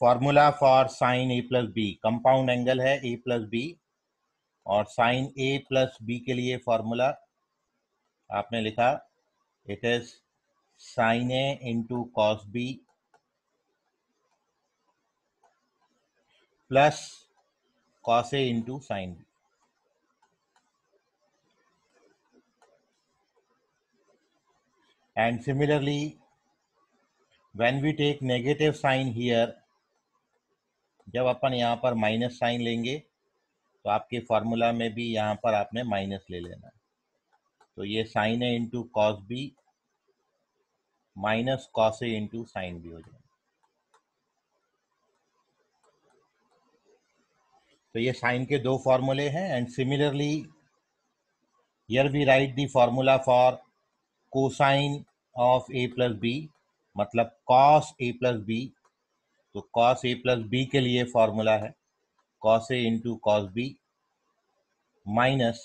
Formula for sine A plus B, compound angle है A plus B, और sine A plus B के लिए formula आपने लिखा, it is sine A into cos B plus cos A into sine B. And similarly, when we take negative sign here, जब अपन यहाँ पर minus sign लेंगे तो आपके फॉर्मूला में भी यहाँ पर आपने माइनस ले लेना है. तो ये sine A into cos B minus cos A into sine B हो जाएगा. तो ये साइन के दो फॉर्मूले हैं. And similarly here we write the formula for cosine of A plus B, मतलब कॉस ए प्लस बी. तो कॉस ए प्लस बी के लिए फॉर्मूला है cos A into cos B minus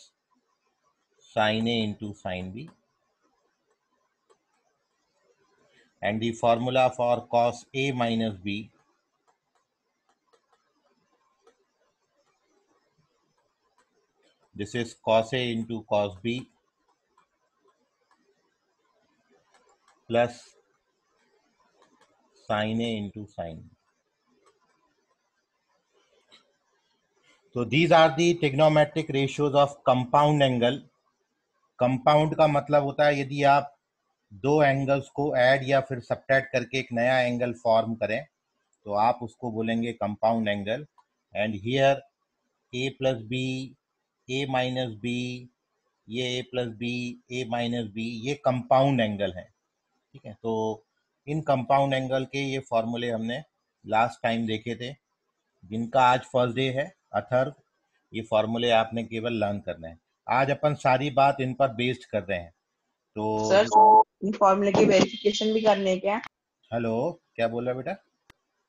sine A into sine B. And the formula for cos A minus B, this is cos A into cos B plus sin A into sin B. So these are the trigonometric ratios of compound angle. Compound का मतलब होता है यदि आप दो angles को add या फिर सब्ट्रैक्ट करके एक नया एंगल फॉर्म करें तो आप उसको बोलेंगे compound angle. And here A plus B, A minus B, ये A plus B, A minus B, ये कंपाउंड एंगल है. ठीक है, तो इन कंपाउंड एंगल के ये फॉर्मूले हमने लास्ट टाइम देखे थे, जिनका आज फर्स्ट डे है अथर्व. ये फॉर्मूले आपने केवल लर्न करने हैं. आज अपन सारी बात इन पर बेस्ड कर रहे हैं. तो सर इन फॉर्मूले की वेरिफिकेशन भी करने हैं क्या? हेलो, क्या बोल रहा बेटा?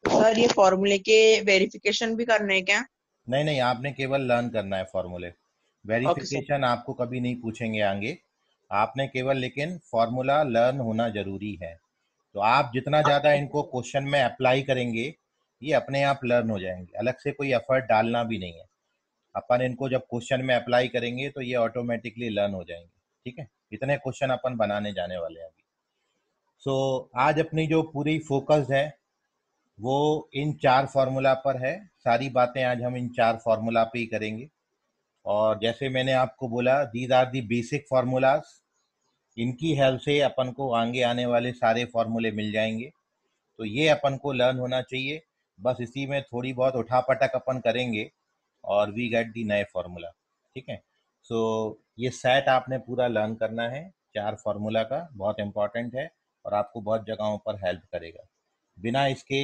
सर ये फॉर्मूले के वेरिफिकेशन भी करने हैं क्या? नहीं, आपने केवल लर्न करना है फॉर्मूले. वेरिफिकेशन आपको कभी नहीं पूछेंगे आगे. आपने केवल लेकिन फॉर्मूला लर्न होना जरूरी है. तो आप जितना ज़्यादा इनको क्वेश्चन में अप्लाई करेंगे ये अपने आप लर्न हो जाएंगे. अलग से कोई एफर्ट डालना भी नहीं है. अपन इनको जब क्वेश्चन में अप्लाई करेंगे तो ये ऑटोमेटिकली लर्न हो जाएंगे. ठीक है, इतने क्वेश्चन अपन बनाने जाने वाले हैं अभी. सो आज अपनी जो पूरी फोकस है वो इन चार फार्मूला पर है. सारी बातें आज हम इन चार फार्मूला पे ही करेंगे. और जैसे मैंने आपको बोला, these are the basic formulas. इनकी हेल्प से अपन को आगे आने वाले सारे फार्मूले मिल जाएंगे. तो ये अपन को लर्न होना चाहिए. बस इसी में थोड़ी बहुत उठापटक अपन करेंगे और वी गेट दी नए फार्मूला. ठीक है, सो ये सेट आपने पूरा लर्न करना है चार फार्मूला का. बहुत इंपॉर्टेंट है और आपको बहुत जगहों पर हेल्प करेगा. बिना इसके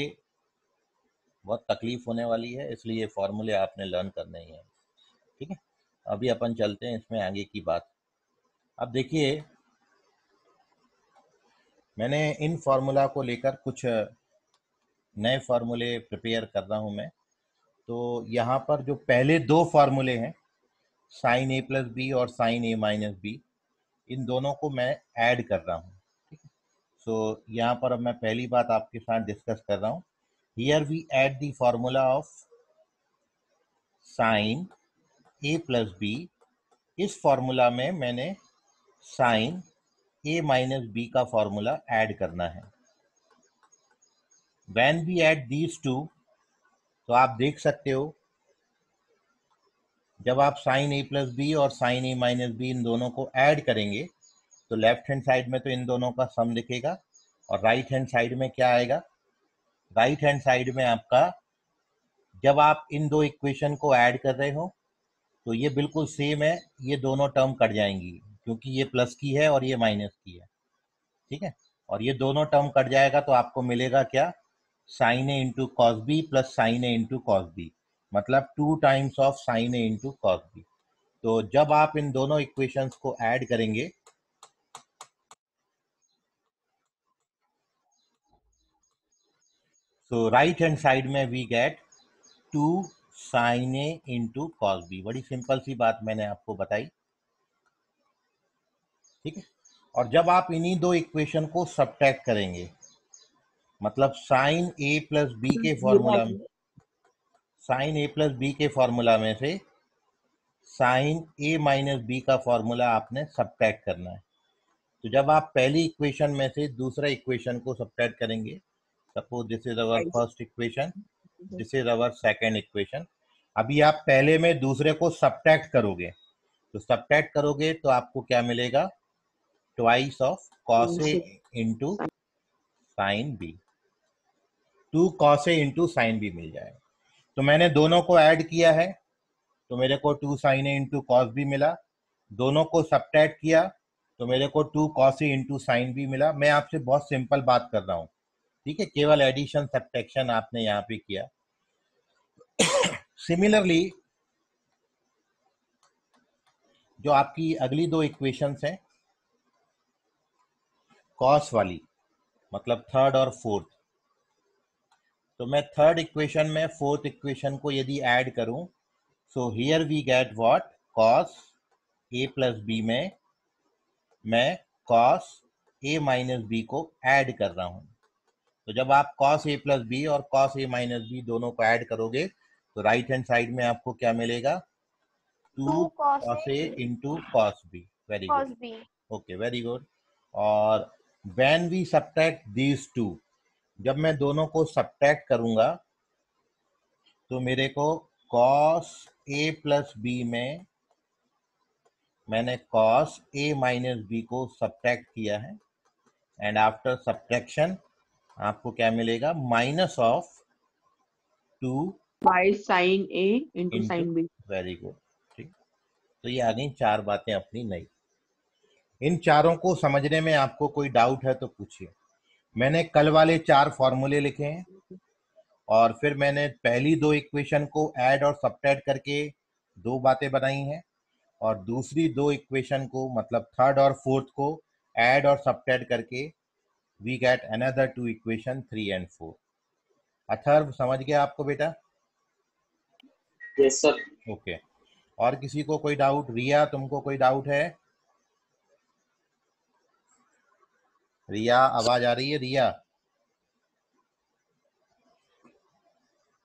बहुत तकलीफ होने वाली है, इसलिए ये फार्मूले आपने लर्न करने ही हैं. ठीक है, अभी अपन चलते हैं इसमें आगे की बात. अब देखिए, मैंने इन फार्मूला को लेकर कुछ नए फार्मूले प्रिपेयर कर रहा हूँ मैं. तो यहाँ पर जो पहले दो फार्मूले हैं साइन ए प्लस बी और साइन ए माइनस बी, इन दोनों को मैं ऐड कर रहा हूँ. ठीक है, सो यहाँ पर अब मैं पहली बात आपके साथ डिस्कस कर रहा हूँ. Here we add the formula of sine A plus B. इस फार्मूला में मैंने साइन ए माइनस बी का फार्मूला ऐड करना है. When we add these two, तो आप देख सकते हो जब आप साइन ए प्लस बी और साइन ए माइनस बी इन दोनों को ऐड करेंगे तो लेफ्ट हैंड साइड में तो इन दोनों का सम दिखेगा और राइट हैंड साइड में क्या आएगा? राइट हैंड साइड में आपका, जब आप इन दो इक्वेशन को ऐड कर रहे हो तो ये बिल्कुल सेम है, ये दोनों टर्म कट जाएंगी क्योंकि ये प्लस की है और ये माइनस की है. ठीक है, और ये दोनों टर्म कट जाएगा तो आपको मिलेगा क्या? Sine A into cos B plus sine A into cos B, मतलब 2 times of sine A into cos B. तो जब आप इन दोनों इक्वेशंस को ऐड करेंगे तो राइट हैंड साइड में we get 2 sine A into cos B. बड़ी सिंपल सी बात मैंने आपको बताई. ठीक है, और जब आप इन्हीं दो इक्वेशन को सब्ट्रैक्ट करेंगे, मतलब साइन ए प्लस बी के फॉर्मूला में, साइन ए प्लस बी के फॉर्मूला में से साइन ए माइनस बी का फॉर्मूला आपने सब्ट्रैक्ट करना है। तो जब आप पहली इक्वेशन में से दूसरा इक्वेशन को सब्ट्रैक्ट करेंगे, suppose this is our first equation, this is our second equation, अभी आप पहले में दूसरे को सब्ट्रैक्ट करोगे, तो सब्ट्रैक्ट करोगे तो आपको क्या मिलेगा, twice of cos A into sine B, 2 cos A into sine B मिल जाएगा। तो मैंने दोनों को ऐड किया है, तो मेरे को 2 sine A into cos B मिला। दोनों को सब्ट्रैक्ट किया तो मेरे को 2 cos A into sine B मिला। मैं आपसे बहुत सिंपल बात कर रहा हूँ, ठीक है, केवल एडिशन सब्ट्रैक्शन आपने यहाँ पे किया। सिमिलरली जो आपकी अगली दो इक्वेशंस हैं कॉस वाली, मतलब थर्ड और फोर्थ, तो मैं थर्ड इक्वेशन में फोर्थ इक्वेशन को यदि ऐड करूं, so here we get what, cos A plus B में मैं कॉस ए माइनस बी को ऐड कर रहा हूं। तो जब आप कॉस ए प्लस बी और कॉस ए माइनस बी दोनों को ऐड करोगे तो राइट हैंड साइड में आपको क्या मिलेगा, 2 cos A into cos B. Very good, okay, very good. और when we subtract these two, जब मैं दोनों को सब्ट्रैक्ट करूंगा तो मेरे को कॉस ए प्लस बी में मैंने कॉस ए माइनस बी को सब्ट्रैक्ट किया है, एंड आफ्टर सब्ट्रैक्शन आपको क्या मिलेगा, minus of 2 by sine A into into, sine B. Very good, ठीक। तो ये आ गई चार बातें अपनी नई। इन चारों को समझने में आपको कोई डाउट है तो पूछिए। मैंने कल वाले 4 फॉर्मूले लिखे हैं और फिर मैंने पहली दो इक्वेशन को ऐड और सब्ट्रैक्ट करके दो बातें बनाई हैं, और दूसरी दो इक्वेशन को मतलब थर्ड और फोर्थ को ऐड और सब्ट्रैक्ट करके we get another 2 equation 3 and 4। Atharva समझ गया आपको बेटा? Yes sir. ओके, और किसी को कोई डाउट? रिया, तुमको कोई डाउट है? रिया, आवाज आ रही है? रिया,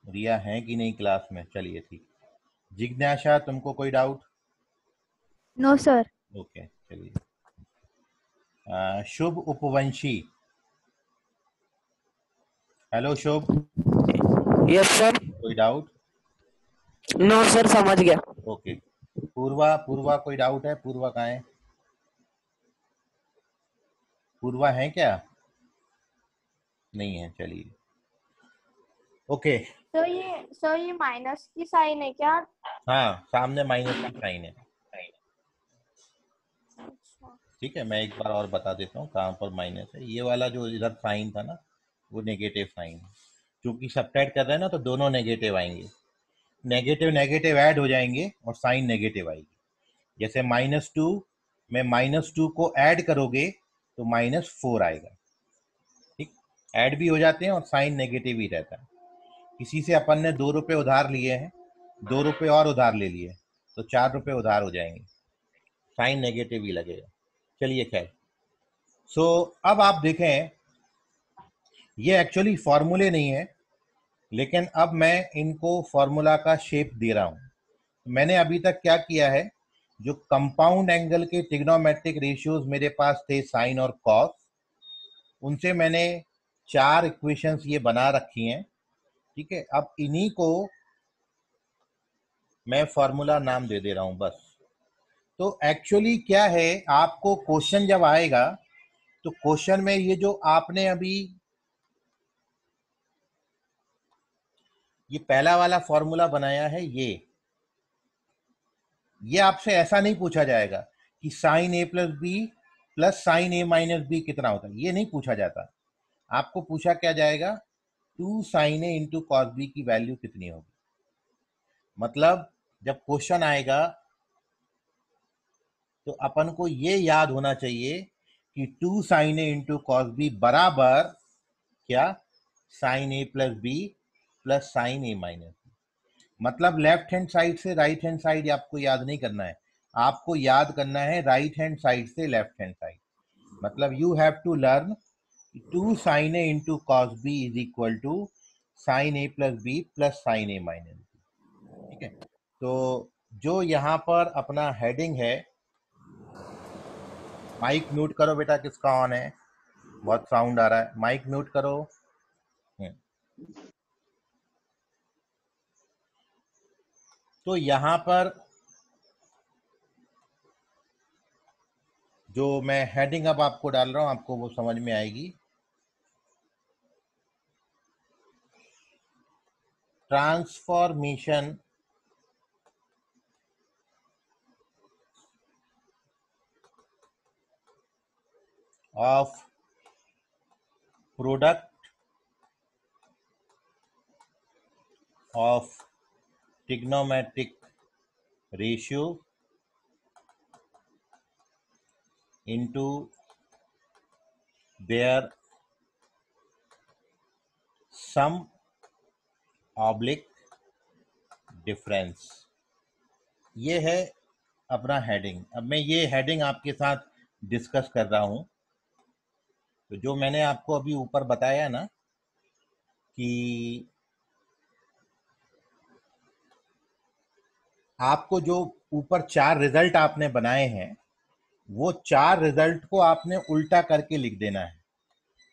रिया है कि नहीं क्लास में? चलिए ठीक। जिज्ञासा, तुमको कोई डाउट? No sir. ओके, चलिए। Shubh Upvanshi, hello Shubh. Yes sir. कोई डाउट? नो सर, समझ गया। ओके। पूर्वा, पूर्वा कोई डाउट है? पूर्वा कहाँ है? पूर्वा है क्या? नहीं है, चलिए। ओके। सर ये माइनस की साइन है क्या? हाँ, सामने माइनस की साइन है। अच्छा। ठीक है, मैं एक बार और बता देता हूँ कहाँ पर माइनस है। ये वाला जो इधर साइन था ना, वो नेगेटिव साइन है। क्योंकि सब्ट्रैक्ट कर रहे हैं ना, तो दोनों नेगेटिव आएंगे, नेगेटिव नेगेटिव ऐड हो जाएंगे और साइन नेगेटिव आएगी। जैसे -2 में -2 को ऐड करोगे तो -4 आएगा। ठीक, ऐड भी हो जाते हैं और साइन नेगेटिव ही रहता है। किसी से अपन ने 2 रुपये उधार लिए हैं, 2 रुपये और उधार ले लिए तो 4 रुपये उधार हो जाएंगे, साइन नेगेटिव ही लगेगा। चलिए खैर। सो अब आप देखें, ये एक्चुअली फॉर्मूले नहीं है, लेकिन अब मैं इनको फॉर्मूला का शेप दे रहा हूं। मैंने अभी तक क्या किया है, जो कंपाउंड एंगल के ट्रिग्नोमेट्रिक रेशियोज मेरे पास थे साइन और कॉस, उनसे मैंने 4 इक्वेशंस ये बना रखी हैं। ठीक है, अब इन्हीं को मैं फॉर्मूला नाम दे दे रहा हूं बस। तो एक्चुअली क्या है, आपको क्वेश्चन जब आएगा तो क्वेश्चन में ये जो आपने अभी ये पहला वाला फॉर्मूला बनाया है, ये आपसे ऐसा नहीं पूछा जाएगा कि sign A plus B plus sine A minus B कितना होता है, ये नहीं पूछा जाता। आपको पूछा क्या जाएगा, 2 sine A into cos B की वैल्यू कितनी होगी। मतलब जब क्वेश्चन आएगा तो अपन को ये याद होना चाहिए कि 2 sine A into cos B बराबर क्या, sine A plus B plus sine A minus B. मतलब लेफ्ट हैंड साइड से राइट हैंड साइड आपको याद नहीं करना है, आपको याद करना है राइट हैंड साइड से लेफ्ट हैंड साइड। मतलब you have to learn 2 sin A into cos B is equal to sin A plus B plus sin A minus B। ठीक है, तो जो यहाँ पर अपना हेडिंग है, माइक म्यूट करो बेटा, किसका ऑन है, बहुत साउंड आ रहा है, माइक म्यूट करो। तो यहाँ पर जो मैं हेडिंग अब आपको डाल रहा हूं, आपको वो समझ में आएगी। Transformation of product of trigonometric ratio into their sum oblique difference। ये है अपना हेडिंग। अब मैं ये हेडिंग आपके साथ डिस्कस कर रहा हूं। तो जो मैंने आपको अभी ऊपर बताया ना कि आपको जो ऊपर 4 रिजल्ट आपने बनाए हैं, वो 4 रिजल्ट को आपने उल्टा करके लिख देना है।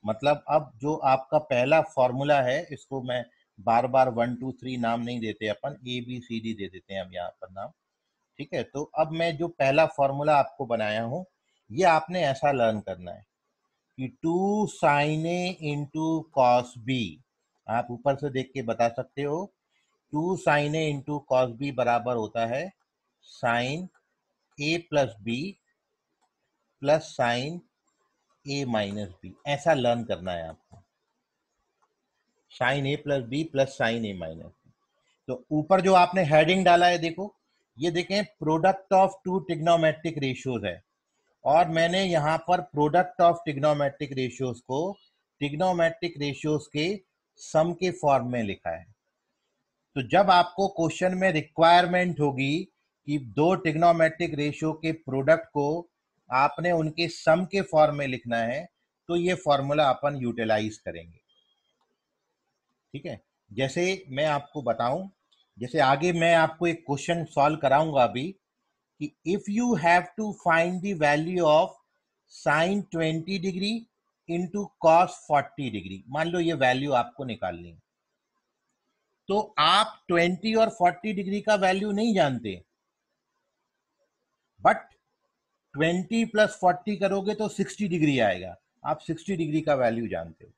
मतलब अब जो आपका पहला फॉर्मूला है, इसको मैं बार बार 1 2 3 नाम नहीं देते, अपन ABCD दे देते हैं अब यहाँ पर नाम। ठीक है, तो अब मैं जो पहला फॉर्मूला आपको बनाया हूँ, ये आपने ऐसा लर्न करना है कि 2 sin A into cos B, आप ऊपर से देख के बता सकते हो, 2 sin A into cos B बराबर होता है sine A plus B plus sine A minus B. ऐसा लर्न करना है आपको, sine A plus B plus sine A minus B. तो ऊपर जो आपने हेडिंग डाला है, देखो, ये देखें, product of two trigonometric ratios है, और मैंने यहाँ पर प्रोडक्ट ऑफ ट्रिग्नोमेट्रिक रेशियोज को ट्रिग्नोमेट्रिक रेशियोज के सम के फॉर्म में लिखा है। तो जब आपको क्वेश्चन में रिक्वायरमेंट होगी कि दो ट्रिग्नोमेट्रिक रेशियो के प्रोडक्ट को आपने उनके सम के फॉर्म में लिखना है, तो ये फॉर्मूला अपन यूटिलाइज करेंगे। ठीक है, जैसे मैं आपको बताऊं, जैसे आगे मैं आपको एक क्वेश्चन सॉल्व कराऊंगा अभी कि if you have to find the value of sine 20 degree into cos 40 degree, मान लो ये वैल्यू आपको निकालनी है, तो आप 20 और 40 डिग्री का वैल्यू नहीं जानते, बट 20 प्लस 40 करोगे तो 60 डिग्री आएगा, आप 60 डिग्री का वैल्यू जानते हो।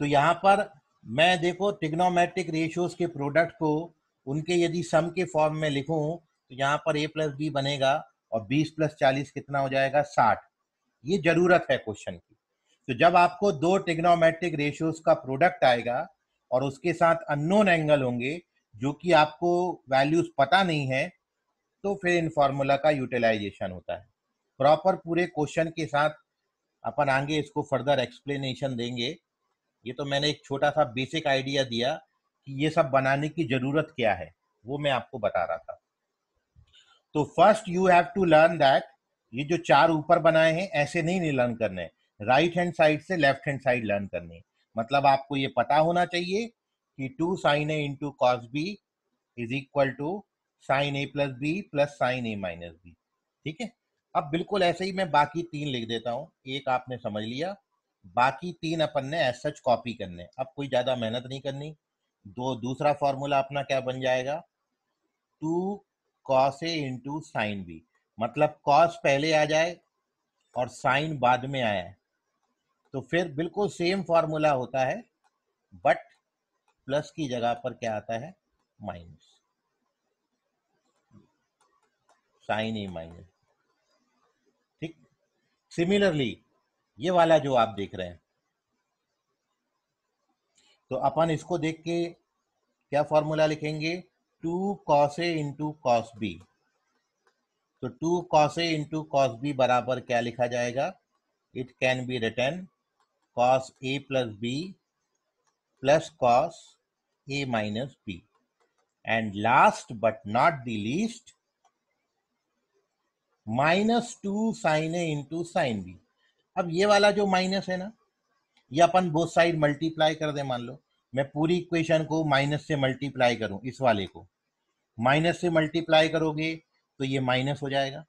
तो यहां पर मैं, देखो, ट्रिग्नोमेट्रिक रेशियोज के प्रोडक्ट को उनके यदि सम के फॉर्म में लिखूं, तो यहाँ पर A प्लस बी बनेगा, और 20 प्लस 40 कितना हो जाएगा, 60। ये जरूरत है क्वेश्चन की। तो जब आपको दो ट्रिग्नोमेट्रिक रेशियोज का प्रोडक्ट आएगा और उसके साथ अननोन एंगल होंगे जो कि आपको वैल्यूज पता नहीं है, तो फिर इन फॉर्मूला का यूटिलाइजेशन होता है। प्रॉपर पूरे क्वेश्चन के साथ अपन आगे इसको फर्दर एक्सप्लेनेशन देंगे। ये तो मैंने एक छोटा सा बेसिक आइडिया दिया कि ये सब बनाने की जरूरत क्या है, वो मैं आपको बता रहा था। तो first you have to learn that ये जो 4 ऊपर बनाए हैं, ऐसे नहीं लर्न करने, राइट हैंड साइड से लेफ्ट हैंड साइड लर्न करनी। मतलब आपको ये पता होना चाहिए कि 2 sin A into cos B is equal to sine A plus B plus sine A minus B. ठीक है, अब बिल्कुल ऐसे ही मैं बाकी 3 लिख देता हूं। एक आपने समझ लिया, बाकी 3 अपन ने एज सच कॉपी करने, अब कोई ज्यादा मेहनत नहीं करनी। दूसरा फॉर्मूला अपना क्या बन जाएगा, 2 cos A into sine B, मतलब cos पहले आ जाए और साइन बाद में आया है, तो फिर बिल्कुल सेम फॉर्मूला होता है, बट प्लस की जगह पर क्या आता है, माइनस, साइन A माइनस। ठीक, सिमिलरली ये वाला जो आप देख रहे हैं, तो अपन इसको देख के क्या फॉर्मूला लिखेंगे, 2 cos A into cos B. तो 2 cos A into cos B बराबर क्या लिखा जाएगा, it can be written cos A plus B plus cos A minus B. And last but not the least, -2 sin A into sine B. अब ये वाला जो minus है ना, ये अपन बोथ साइड मल्टीप्लाई कर दे। मान लो मैं पूरी इक्वेशन को माइनस से मल्टीप्लाई करूं, इस वाले को माइनस से मल्टीप्लाई करोगे तो ये माइनस हो जाएगा,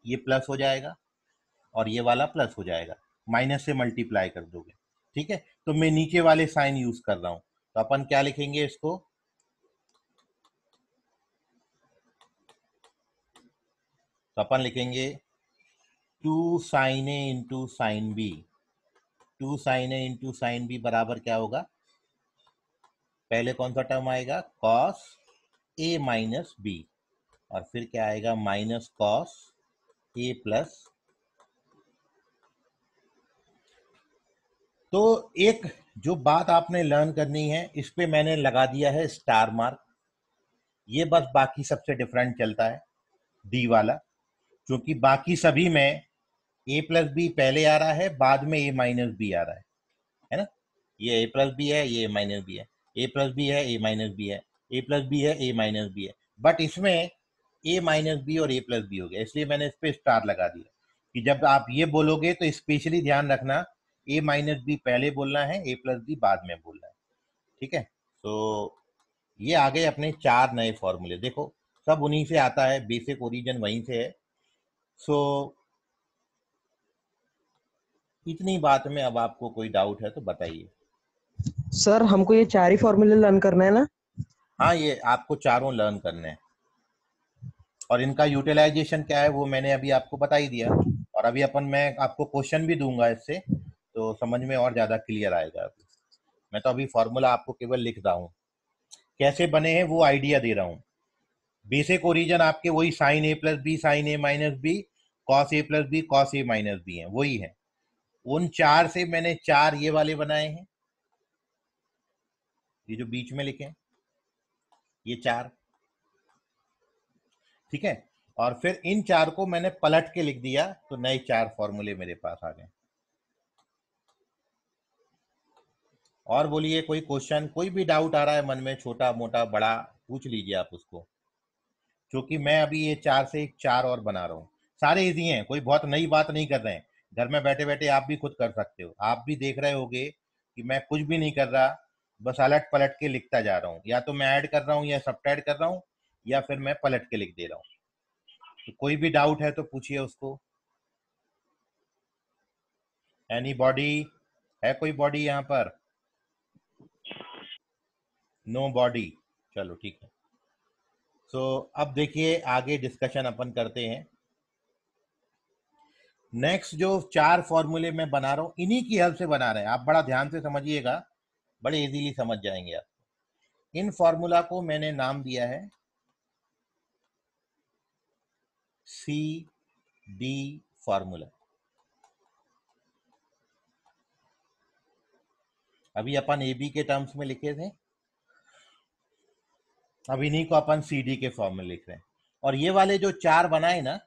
ये प्लस हो जाएगा और ये वाला प्लस हो जाएगा, माइनस से मल्टीप्लाई कर दोगे। ठीक है, तो मैं नीचे वाले साइन यूज कर रहा हूं, तो अपन क्या लिखेंगे इसको, तो अपन लिखेंगे 2 sin A into sine B. 2 sin A into sine B बराबर क्या होगा, पहले कौन सा टर्म आएगा, cos A माइनस बी, और फिर क्या आएगा, माइनस cos A प्लस। तो एक जो बात आपने लर्न करनी है, इस पे मैंने लगा दिया है स्टार मार्क। ये बस बाकी सबसे डिफरेंट चलता है डी वाला, क्योंकि बाकी सभी में ए प्लस बी पहले आ रहा है, बाद में ए माइनस बी आ रहा है ना। ये ए प्लस बी है, ये ए माइनस बी है, ए प्लस बी है, ए माइनस बी है, ए प्लस बी है, ए माइनस बी है। बट इसमें ए माइनस बी और ए प्लस बी हो गया, इसलिए मैंने इस पे स्टार लगा दिया कि जब आप ये बोलोगे तो स्पेशली ध्यान रखना, ए माइनस बी पहले बोलना है, ए प्लस बी बाद में बोलना है। ठीक है, तो ये आ गए अपने 4 नए फॉर्मूले। देखो सब उन्हीं से आता है, बेसिक ओरिजिन वहीं से है। सो इतनी बात में अब आपको कोई डाउट है तो बताइए। सर हमको ये 4 ही फॉर्मूले लर्न करना है ना? हाँ, ये आपको चारों लर्न करने हैं, और इनका यूटिलाइजेशन क्या है वो मैंने अभी आपको बता ही दिया, और अभी मैं आपको क्वेश्चन भी दूंगा इससे, तो समझ में और ज्यादा क्लियर आएगा। अभी मैं तो अभी फॉर्मूला आपको केवल लिख रहा हूँ, कैसे बने हैं वो आइडिया दे रहा हूँ। बेसिक ओरिजिन आपके वही sign A plus B, sign A minus B, cos A plus B, cos A minus B है, वही है। उन 4 से मैंने 4 ये वाले बनाए हैं, ये जो बीच में लिखे हैं ये 4। ठीक है, और फिर इन 4 को मैंने पलट के लिख दिया, तो नए 4 फॉर्मूले मेरे पास आ गए। और बोलिए, कोई क्वेश्चन, कोई भी डाउट आ रहा है मन में, छोटा मोटा बड़ा, पूछ लीजिए आप उसको, क्योंकि मैं अभी ये 4 से 4 और बना रहा हूँ। सारे इजी हैं, कोई बहुत नई बात नहीं कर रहे हैं, घर में बैठे बैठे आप भी खुद कर सकते हो। आप भी देख रहे होगे कि मैं कुछ भी नहीं कर रहा, बस अलट पलट के लिखता जा रहा हूँ, या तो मैं ऐड कर रहा हूँ या सब्ट्रैक्ट कर रहा हूँ, या फिर मैं पलट के लिख दे रहा हूँ। तो कोई भी डाउट है तो पूछिए उसको। एनी बॉडी है, कोई बॉडी यहाँ पर? नो बॉडी, चलो ठीक है। सो अब देखिए आगे डिस्कशन अपन करते हैं। नेक्स्ट जो 4 फॉर्मूले मैं बना रहा हूं, इन्हीं की हेल्प से बना रहे हैं, आप बड़ा ध्यान से समझिएगा, बड़े इजीली समझ जाएंगे आप। इन फॉर्मूला को मैंने नाम दिया है सी डी फॉर्मूला। अभी अपन ए बी के टर्म्स में लिखे थे, अब इन्हीं को अपन सी डी के फॉर्म में लिख रहे हैं। और ये वाले जो 4 बनाए ना,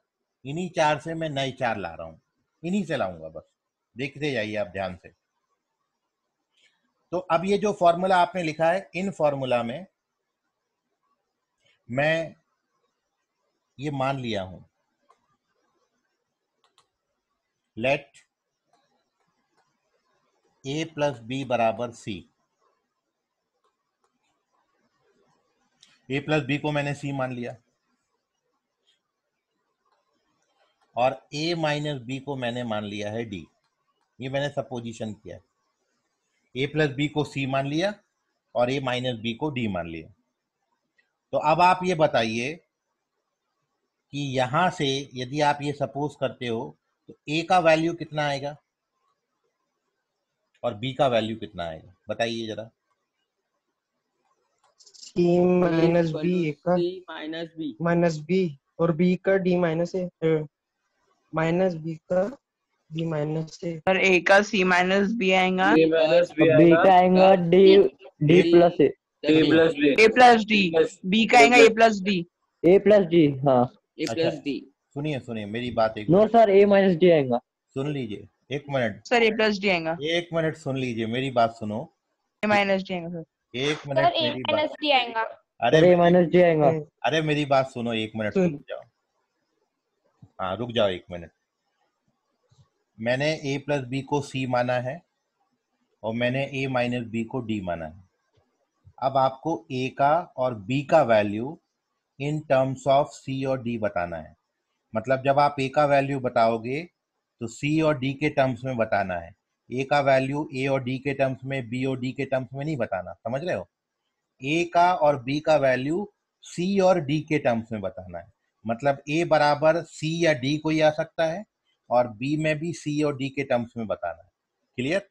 इन्हीं 4 से मैं नए 4 ला रहा हूं, इन्हीं से लाऊंगा, बस देखते जाइए आप ध्यान से। तो अब ये जो फॉर्मूला आपने लिखा है, इन फॉर्मूला में मैं ये मान लिया हूं, लेट ए प्लस बी बराबर सी। ए प्लस बी को मैंने सी मान लिया, और ए माइनस बी को मैंने मान लिया है डी। ये मैंने सपोजिशन किया, ए प्लस बी को सी मान लिया और ए माइनस बी को डी मान लिया। तो अब आप ये बताइए कि यहां से यदि आप ये सपोज करते हो तो ए का वैल्यू कितना आएगा और बी का वैल्यू कितना आएगा, बताइए जरा। सी माइनस बी, ए का माइनस बी, माइनस बी, और बी का डी माइनस ए, माइनस बी का डी माइनस ए। सर ए का सी माइनस बी आएगा, बी का आएगा डी डी प्लस ए, ए प्लस डी, बी का आएगा ए प्लस डी, ए प्लस डी, हाँ ए अच्छा, प्लस डी। सुनिए सुनिए मेरी बात, एक नो मिनट सर, ए माइनस डी आएगा। सुन लीजिए, एक मिनट, सर ए प्लस डी आएगा, एक मिनट सुन लीजिए, मेरी बात सुनो, ए माइनस डी आएगा सर। एक सर मिनट ए मेरी बात, माइनस डी आएगा। अरे सर ए माइनस डी आएगा। अरे मेरी बात सुनो, एक मिनट सुन। रुक जाओ, हाँ रुक जाओ एक मिनट। मैंने a प्लस बी को c माना है और मैंने a माइनस बी को d माना है। अब आपको a का और b का value in terms of c और d बताना है। मतलब जब आप a का वैल्यू बताओगे तो c और d के टर्म्स में बताना है। a का वैल्यू a और d के टर्म्स में, b और d के टर्म्स में नहीं बताना। समझ रहे हो? a का और b का वैल्यू c और d के टर्म्स में बताना है। मतलब a बराबर c या d कोई आ सकता है और b में भी c और d के टर्म्स में बताना है। क्लियर?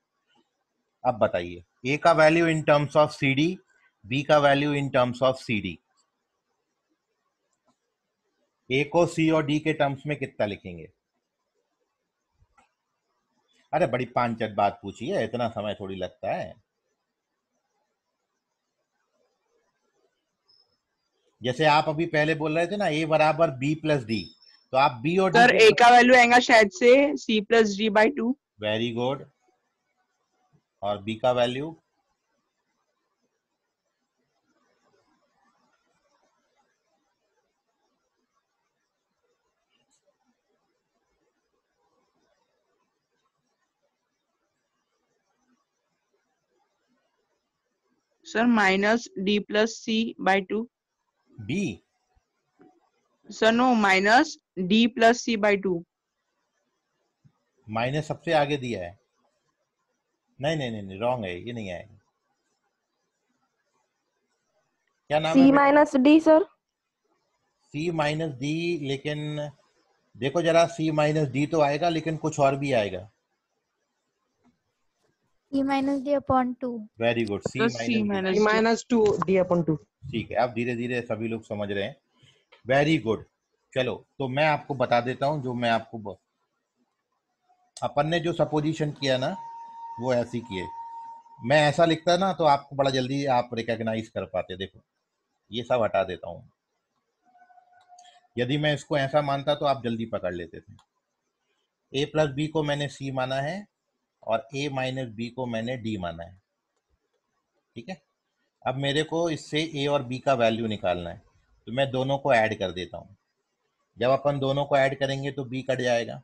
अब बताइए, a का value in terms of C D, b का value in terms of C D. a को c और d के टर्म्स में कितना लिखेंगे? अरे बड़ी पांचट बात पूछी है, इतना समय थोड़ी लगता है। जैसे आप अभी पहले बोल रहे थे ना a बराबर b प्लस डी, तो आप b और d सर ए का वैल्यू आएगा शायद से c+d/2। Very good. और b का value? Sir -d+c/2। b? Sir no, -d+c/2। Minus सबसे आगे दिया है। नहीं नहीं नहीं नहीं, रॉन्ग है, ये नहीं आएगा। क्या नाम है C बेटा? Minus D sir. c minus D, लेकिन देखो जरा, c माइनस डी तो आएगा लेकिन कुछ और भी आएगा। C minus D upon 2। Very good, c sir minus D. d -2 d/2। ठीक है, अब धीरे धीरे सभी लोग समझ रहे हैं। Very good. चलो, तो मैं आपको बता देता हूं जो मैं आपको अपन ने जो सपोजिशन किया ना, वो ऐसी किए। मैं ऐसा लिखता ना तो आपको बड़ा जल्दी आप रिकॉग्नाइज कर पाते। देखो, ये सब हटा देता हूं। यदि मैं इसको ऐसा मानता तो आप जल्दी पकड़ लेते थे। a प्लस बी को मैंने c माना है और a माइनस बी को मैंने d माना है। ठीक है, अब मेरे को इससे a और b का वैल्यू निकालना है, तो मैं दोनों को ऐड कर देता हूं। जब अपन दोनों को ऐड करेंगे तो b कट जाएगा,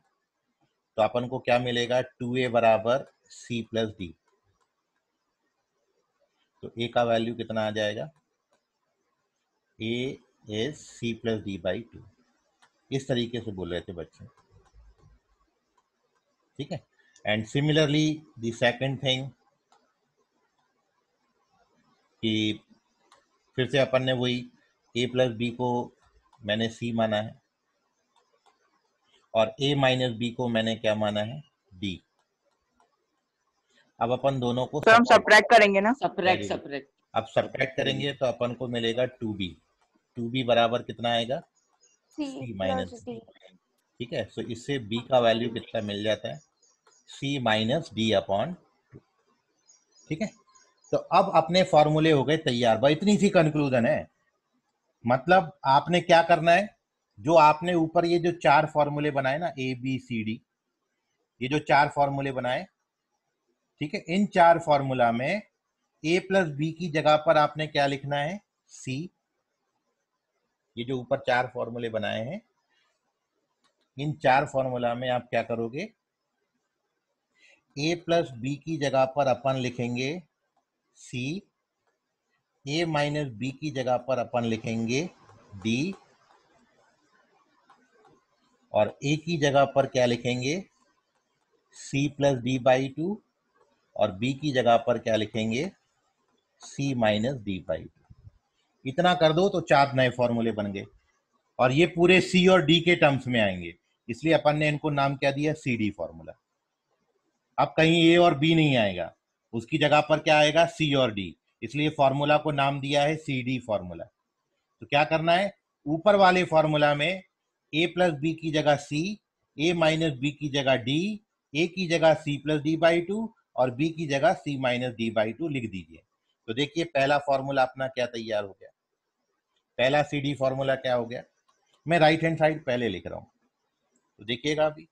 तो अपन को क्या मिलेगा? 2a बराबर c प्लस डी। तो a का वैल्यू कितना आ जाएगा? a is c plus D by 2। इस तरीके से बोल रहे थे बच्चे। ठीक है, and similarly the second thing, कि फिर से अपन ने वही a प्लस बी को मैंने c माना है और a माइनस बी को मैंने क्या माना है? d। अब अपन दोनों को सर हम सब्ट्रैक्ट करेंगे ना। सब्ट्रैक्ट अब सब्ट्रैक्ट करेंगे तो अपन को मिलेगा 2b। 2b बराबर कितना आएगा? C c plus minus. D. ठीक है, तो इससे b का वैल्यू कितना मिल जाता है? c minus D upon 2। ठीक है, तो अब अपने फॉर्मूले हो गए तैयार। भाई इतनी सी कंक्लूजन है। मतलब आपने क्या करना है, जो आपने ऊपर ये जो 4 फॉर्मूले बनाए ना, ए बी सी डी, ये जो 4 फॉर्मूले बनाए, ठीक है, इन 4 फॉर्मूला में a प्लस बी की जगह पर आपने क्या लिखना है? c। ये जो ऊपर 4 फॉर्मूले बनाए हैं, इन 4 फॉर्मूला में आप क्या करोगे? a प्लस बी की जगह पर अपन लिखेंगे c, a माइनस बी की जगह पर अपन लिखेंगे d, और a की जगह पर क्या लिखेंगे? c प्लस डी बाई 2, और b की जगह पर क्या लिखेंगे? c minus D by 2। इतना कर दो तो 4 नए फॉर्मूले बन गए, और ये पूरे c और d के टर्म्स में आएंगे, इसलिए अपन ने इनको नाम क्या दिया? C D formula. अब कहीं a और b नहीं आएगा, उसकी जगह पर क्या आएगा? c और d, इसलिए फॉर्मूला को नाम दिया है सी डी फॉर्मूला। तो क्या करना है? ऊपर वाले फॉर्मूला में a प्लस बी की जगह c, a माइनस बी की जगह d, a की जगह c प्लस डी बाई 2 और b की जगह c माइनस डी बाई 2 लिख दीजिए। तो देखिए पहला फॉर्मूला अपना क्या तैयार हो गया। पहला सी डी फॉर्मूला क्या हो गया? मैं राइट हैंड साइड पहले लिख रहा हूं, तो देखिएगा अभी।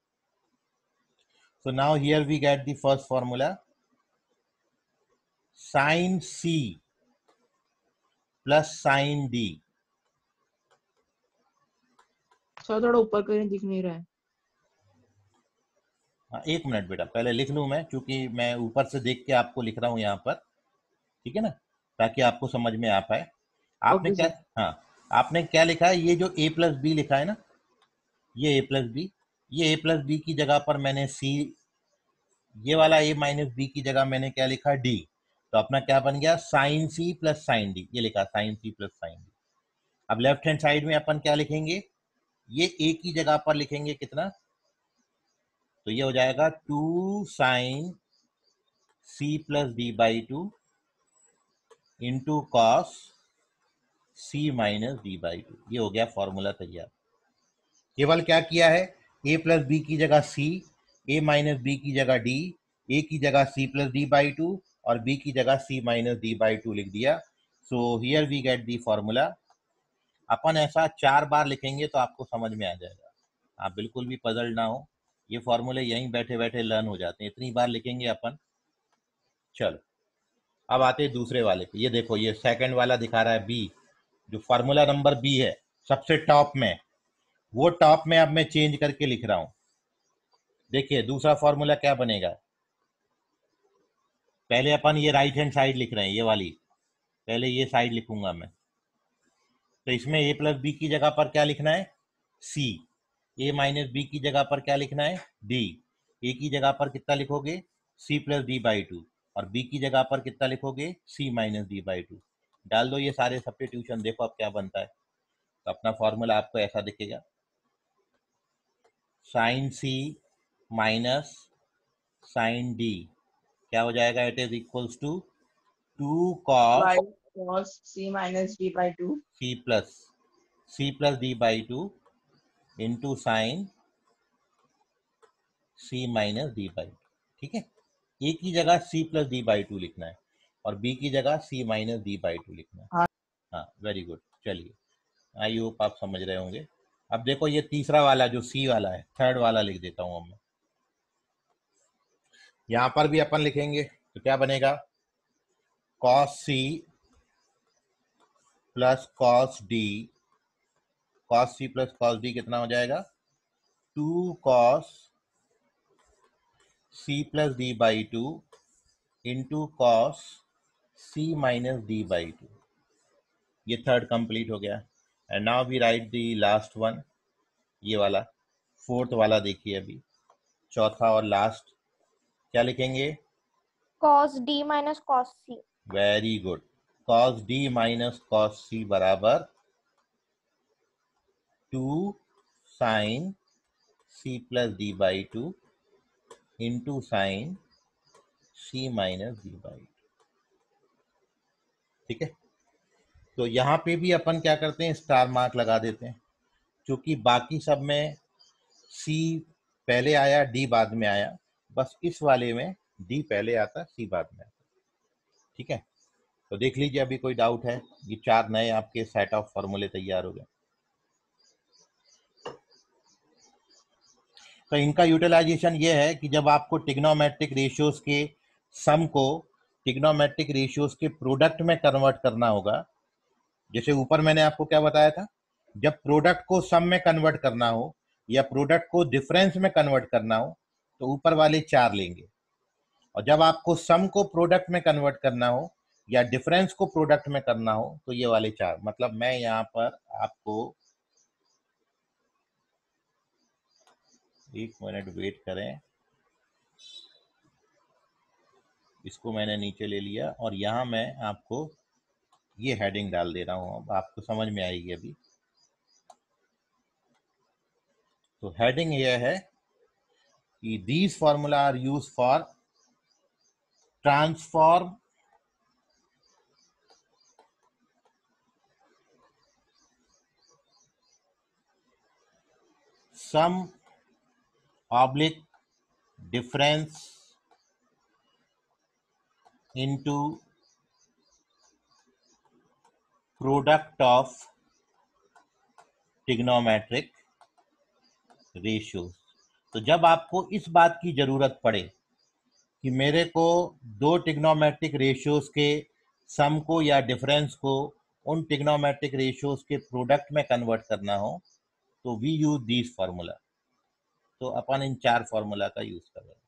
So now here we get the first formula, sine c plus sine d। Sir थोड़ा ऊपर करें, दिख नहीं रहा है। हाँ, 1 मिनट बेटा, पहले लिख लूँ मैं, क्योंकि मैं ऊपर से देख के आपको लिख रहा हूँ यहाँ पर, ठीक है ना, ताकि आपको समझ में आ पाए। आपने ओके क्या, सर। हाँ, आपने क्या लिखा है, ये जो ए प्लस बी लिखा है ना, ये ए प्लस बी, ये ए प्लस बी की जगह पर मैंने सी, ये वाला ए माइनस बी की जगह मैंने क्या लिखा, डी। तो अपना क्या बन गया, sine C plus sine D, ये लिखा sine C plus sine D. अब लेफ्ट हैंड साइड में अपन क्या लिखेंगे, ये ए की जगह पर लिखेंगे कितना, तो ये हो जाएगा 2 sine C plus D by 2 into cos C minus D by 2। ये हो गया फॉर्मूला तैयार। केवल क्या किया है, ए प्लस बी की जगह सी, ए माइनस बी की जगह डी, ए की जगह सी प्लस डी बाई 2 और बी की जगह सी माइनस डी बाई 2 लिख दिया। So here we get the formula. अपन ऐसा 4 बार लिखेंगे तो आपको समझ में आ जाएगा, आप बिल्कुल भी पजल ना हो, ये फॉर्मूले यहीं बैठे बैठे लर्न हो जाते हैं, इतनी बार लिखेंगे अपन। चलो अब आते हैं दूसरे वाले पे। ये देखो, ये सेकंड वाला दिखा रहा है बी, जो फार्मूला नंबर बी है सबसे टॉप में, वो टॉप में अब मैं चेंज करके लिख रहा हूं। देखिए दूसरा फॉर्मूला क्या बनेगा, पहले अपन ये राइट हैंड साइड लिख रहे हैं, ये वाली, पहले ये साइड लिखूंगा मैं। तो इसमें ए प्लस बी की जगह पर क्या लिखना है, सी, ए माइनस बी की जगह पर क्या लिखना है, डी, ए की जगह पर कितना लिखोगे, सी प्लस डी बाई 2 और बी की जगह पर कितना लिखोगे, सी माइनस डी बाई 2। डाल दो ये सारे सब्स्टिट्यूशन, देखो अब क्या बनता है। तो अपना फॉर्मूला आपको ऐसा दिखेगा, sine C minus sine D क्या हो जाएगा, it is equals to 2 by cos cos c minus d by 2 C plus D by 2 into sine C minus D by. ठीक है, ए की जगह सी प्लस डी बाई 2 लिखना है और बी की जगह सी माइनस डी बाई 2 लिखना है। हाँ। हाँ वेरी गुड, चलिए आई होप आप समझ रहे होंगे। अब देखो ये तीसरा वाला जो सी वाला है, थर्ड वाला लिख देता हूं अब मैं। यहां पर भी अपन लिखेंगे तो क्या बनेगा, cos c plus cos d, cos c plus cos d कितना हो जाएगा, 2 cos c plus d by 2 into cos c minus d by 2। ये थर्ड कंप्लीट हो गया। And now we write the last one, ये वाला फोर्थ वाला देखिए अभी, चौथा और लास्ट क्या लिखेंगे, cos d minus cos c. Very good, cos d minus cos c बराबर 2 sine c plus d by 2 into sine c minus d by 2। ठीक है, तो यहाँ पे भी अपन क्या करते हैं, स्टार मार्क लगा देते हैं, क्योंकि बाकी सब में c पहले आया d बाद में आया, बस इस वाले में d पहले आता c बाद में आता। ठीक है, तो देख लीजिए अभी कोई डाउट है, ये 4 नए आपके सेट ऑफ फॉर्मूले तैयार हो गए। तो इनका यूटिलाइजेशन ये है कि जब आपको टिग्नोमेट्रिक रेशियोज के सम को टिग्नोमेट्रिक रेशियोज के प्रोडक्ट में कन्वर्ट करना होगा, जैसे ऊपर मैंने आपको क्या बताया था, जब प्रोडक्ट को सम में कन्वर्ट करना हो या प्रोडक्ट को डिफरेंस में कन्वर्ट करना हो तो ऊपर वाले 4 लेंगे, और जब आपको सम को प्रोडक्ट में कन्वर्ट करना हो या डिफरेंस को प्रोडक्ट में करना हो तो ये वाले 4। मतलब मैं यहाँ पर आपको, एक मिनट वेट करें, इसको मैंने नीचे ले लिया और यहाँ मैं आपको ये हेडिंग डाल दे रहा हूँ, अब आपको समझ में आएगी अभी। तो हेडिंग ये है कि these formula are use for transform sum oblique difference into product of trigonometric ratios। तो जब आपको इस बात की जरूरत पड़े कि मेरे को दो ट्रिग्नोमेट्रिक रेशियोज के सम को या डिफरेंस को उन ट्रिग्नोमेट्रिक रेशियोज के प्रोडक्ट में कन्वर्ट करना हो तो वी यूज दिस फार्मूला। तो अपन इन 4 फॉर्मूला का यूज कर रहे हैं।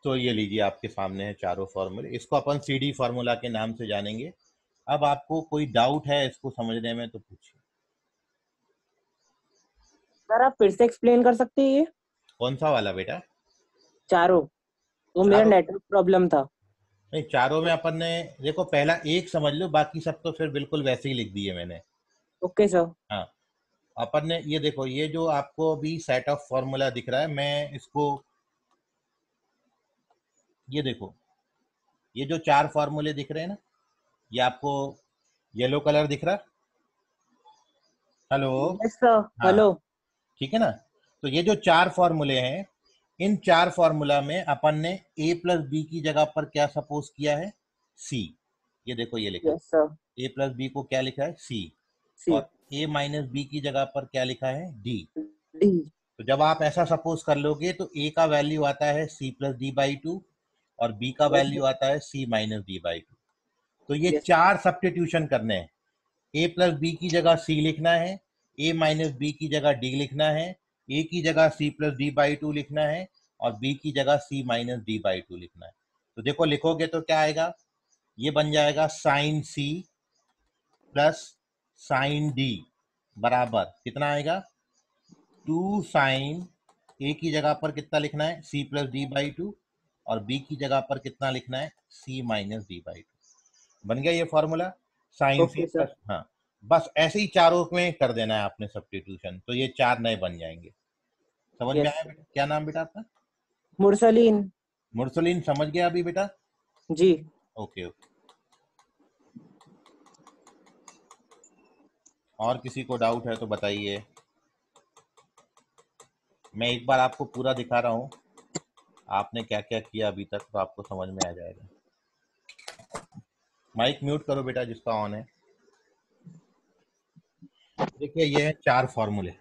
तो ये लीजिए आपके सामने है चारों फॉर्मूले, इसको अपन CD फॉर्मूला के नाम से जानेंगे। अब आपको कोई डाउट है इसको समझने में तो पूछिए। सर आप फिर से एक्सप्लेन कर सकते हैं ये कौन सा वाला बेटा? चारों? तो मेरा चारों? नेटवर्क प्रॉब्लम था। नहीं, चारों में अपन ने देखो पहला एक समझ लो, बाकी सब तो फिर बिल्कुल वैसे ही लिख दिए मैंने। Okay sir. हाँ, अपन ने ये देखो, ये जो आपको अभी सेट ऑफ फॉर्मूला दिख रहा है, मैं इसको, ये देखो, ये जो 4 फॉर्मूले दिख रहे हैं ना, ये आपको येलो कलर दिख रहा है। हेलो? Yes sir. हाँ, हेलो। ठीक है ना। तो ये जो 4 फॉर्मूले हैं, इन 4 फॉर्मूला में अपन ने a प्लस बी की जगह पर क्या सपोज किया है? c। ये देखो ये लिखा yes sir. a plus B को क्या लिखा है? c। सी। और a माइनस बी की जगह पर क्या लिखा है? d। डी। तो जब आप ऐसा सपोज कर लोगे तो a का वैल्यू आता है c प्लस डी बाई 2 और b का वैल्यू आता है c माइनस डी बाई 2। तो ये Yes. 4 सब्स्टिट्यूशन करने हैं। a प्लस बी की जगह c लिखना है, a माइनस बी की जगह d लिखना है, a की जगह c प्लस डी बाई 2 लिखना है और b की जगह c माइनस डी बाई 2 लिखना है। तो देखो लिखोगे तो क्या आएगा? ये बन जाएगा sine c plus sine d बराबर कितना आएगा? 2 साइन a की जगह पर कितना लिखना है? c प्लस डी बाई 2 और b की जगह पर कितना लिखना है? c minus D by 2। बन गया ये formula sine Okay, c sir. Plus. हाँ, बस ऐसे ही चारों में कर देना है आपने सब्स्टिट्यूशन, तो ये 4 नए बन जाएंगे। समझ में Yes. आया बेटा? क्या नाम बेटा आपका? मुरसलीन। मुरसलीन। समझ गया अभी बेटा? जी। Okay okay. और किसी को डाउट है तो बताइए। मैं एक बार आपको पूरा दिखा रहा हूँ, आपने क्या क्या किया अभी तक, तो आपको समझ में आ जाएगा। माइक म्यूट करो बेटा जिसका ऑन है। देखिए ये है 4 फॉर्मूले।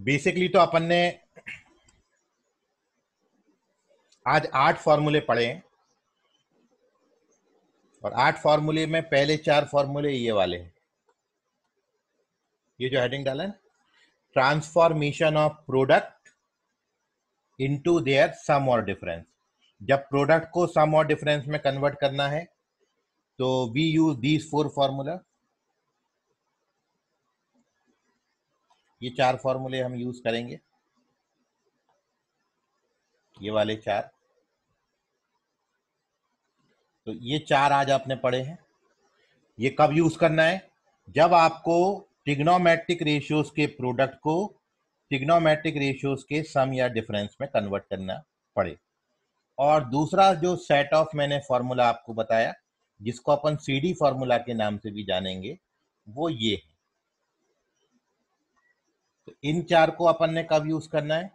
बेसिकली तो अपन ने आज 8 फॉर्मूले पढ़े हैं और 8 फॉर्मूले में पहले 4 फॉर्मूले ये वाले हैं। ये जो हेडिंग डाला है, transformation of product into their sum और डिफरेंस। जब प्रोडक्ट को सम और डिफरेंस में कन्वर्ट करना है तो वी यूज दीज 4 फॉर्मूला। ये 4 फॉर्मूले हम यूज करेंगे, ये वाले 4। तो ये 4 आज आपने पढ़े हैं। ये कब यूज करना है? जब आपको ट्रिग्नोमेट्रिक रेशियोज के प्रोडक्ट को ट्रिग्नोमेट्रिक रेशियोज के सम या डिफरेंस में कन्वर्ट करना पड़े। और दूसरा जो सेट ऑफ मैंने फॉर्मूला आपको बताया, जिसको अपन CD फॉर्मूला के नाम से भी जानेंगे, वो ये है। तो इन 4 को अपन ने कब यूज करना है?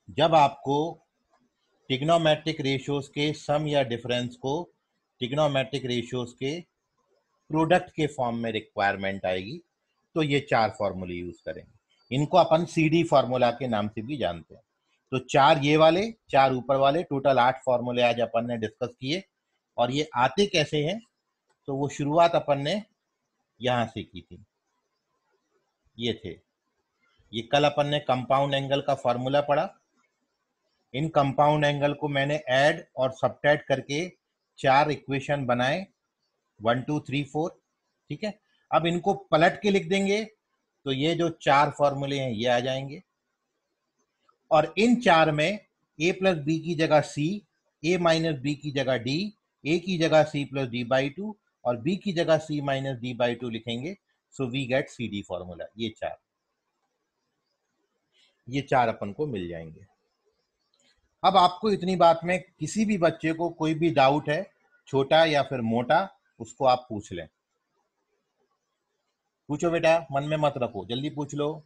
जब आपको ट्रिग्नोमेट्रिक रेशियोज के सम या डिफरेंस को ट्रिग्नोमेट्रिक रेशियोज के प्रोडक्ट के फॉर्म में रिक्वायरमेंट आएगी, तो ये 4 फॉर्मूले यूज करेंगे। इनको अपन CD फॉर्मूला के नाम से भी जानते हैं। तो 4 ये वाले, 4 ऊपर वाले, टोटल 8 फॉर्मूले आज अपन ने डिस्कस किए। और ये आते कैसे हैं? तो वो शुरुआत अपन ने यहां से की थी। ये थे, ये कल अपन ने कंपाउंड एंगल का फॉर्मूला पढ़ा। इन कंपाउंड एंगल को मैंने ऐड और सब्ट्रैक्ट करके 4 इक्वेशन बनाए, 1 2 3 4। ठीक है, अब इनको पलट के लिख देंगे तो ये जो 4 फॉर्मूले हैं ये आ जाएंगे। और इन 4 में a प्लस बी की जगह c, a माइनस बी की जगह d, a की जगह c प्लस डी बाई 2 और b की जगह c माइनस डी बाई 2 लिखेंगे। So we get CD formula. ये 4 अपन को मिल जाएंगे। अब आपको इतनी बात में किसी भी बच्चे को कोई भी डाउट है, छोटा या फिर मोटा, उसको आप पूछ लें। पूछो बेटा, मन में मत रखो, जल्दी पूछ लो।